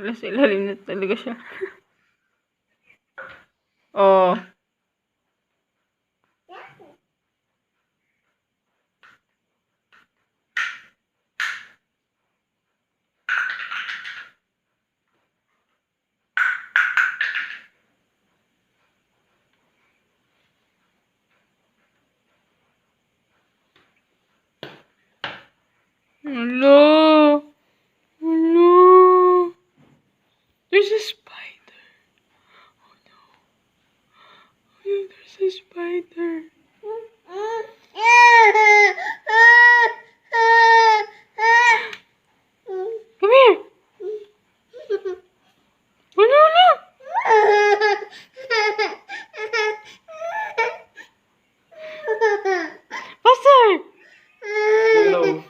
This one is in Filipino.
Wala, sa ilalim na talaga siya. Oh. Hello. Hello. There's a spider. Oh no. Oh no, there's a spider. Come here. Oh no, no. Faster. Hello.